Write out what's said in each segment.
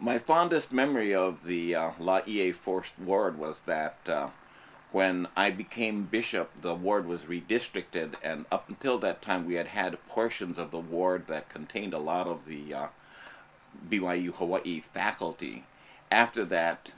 My fondest memory of the Laie First Ward was that when I became bishop, the ward was redistricted, and up until that time we had had portions of the ward that contained a lot of the BYU Hawaii faculty. After that,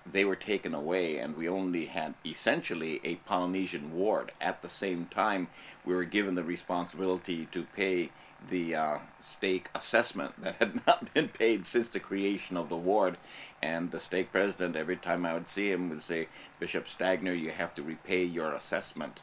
they were taken away, and we only had essentially a Polynesian ward. At the same time, we were given the responsibility to pay the stake assessment that had not been paid since the creation of the ward. And the stake president, every time I would see him, would say, "Bishop Stagner, you have to repay your assessment."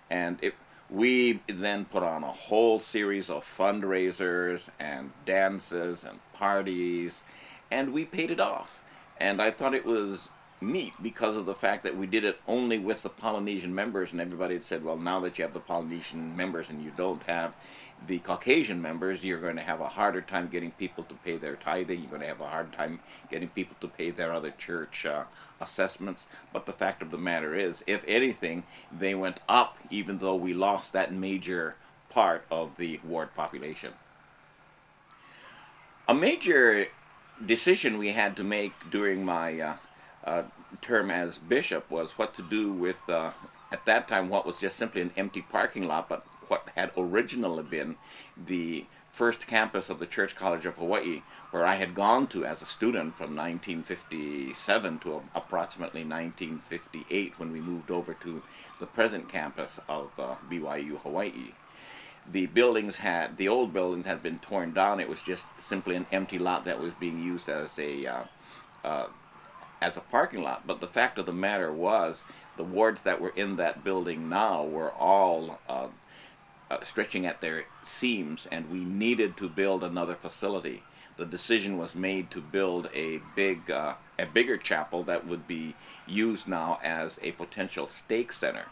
And we then put on a whole series of fundraisers and dances and parties, and we paid it off. And I thought it was neat because of the fact that we did it only with the Polynesian members, and everybody had said, well, now that you have the Polynesian members and you don't have the Caucasian members, you're going to have a harder time getting people to pay their tithing, you're going to have a hard time getting people to pay their other church assessments. But the fact of the matter is, if anything, they went up even though we lost that major part of the ward population. A major decision we had to make during my term as bishop was what to do with, at that time, what was just simply an empty parking lot, but what had originally been the first campus of the Church College of Hawaii, where I had gone to as a student from 1957 to approximately 1958 when we moved over to the present campus of BYU Hawaii. The old buildings had been torn down. It was just simply an empty lot that was being used as a parking lot. But the fact of the matter was, the wards that were in that building now were all stretching at their seams, and we needed to build another facility. The decision was made to build a bigger chapel that would be used now as a potential stake center.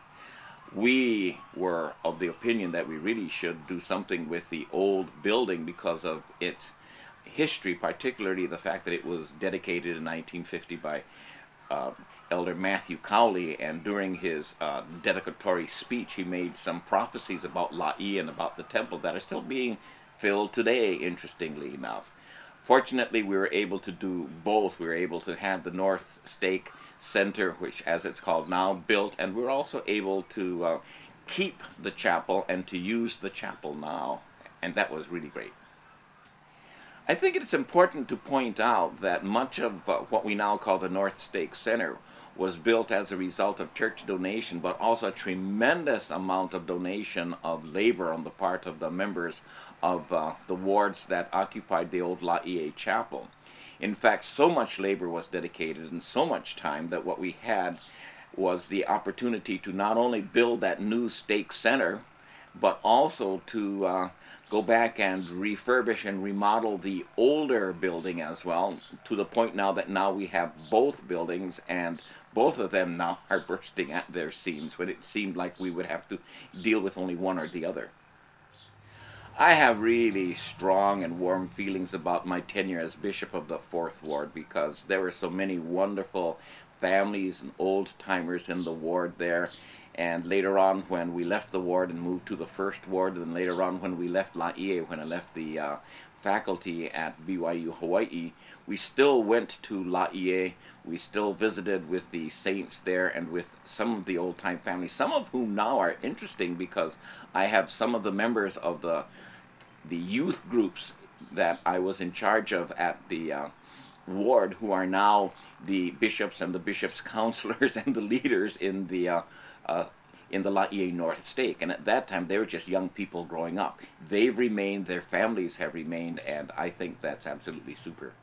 We were of the opinion that we really should do something with the old building because of its history, particularly the fact that it was dedicated in 1950 by Elder Matthew Cowley, and during his dedicatory speech he made some prophecies about Laie and about the temple that are still being filled today, interestingly enough. Fortunately, we were able to do both. We were able to have the North Stake Center, which as it's called now, built, and we were also able to keep the chapel and to use the chapel now, and that was really great. I think it's important to point out that much of what we now call the North Stake Center was built as a result of church donation, but also a tremendous amount of donation of labor on the part of the members of the wards that occupied the old Laie Chapel. In fact, so much labor was dedicated and so much time that what we had was the opportunity to not only build that new stake center, but also to go back and refurbish and remodel the older building as well, to the point now that now we have both buildings, and both of them now are bursting at their seams when it seemed like we would have to deal with only one or the other. I have really strong and warm feelings about my tenure as Bishop of the Fourth Ward because there were so many wonderful families and old-timers in the ward there. And later on, when we left the ward and moved to the First Ward, and later on when we left Laie, when I left the faculty at BYU Hawaii, we still went to Laie. We still visited with the saints there and with some of the old-time families, some of whom now are interesting because I have some of the members of the youth groups that I was in charge of at the ward who are now the bishops and the bishops' counselors and the leaders in the Laie North Stake. And at that time, they were just young people growing up. They've remained, their families have remained, and I think that's absolutely super.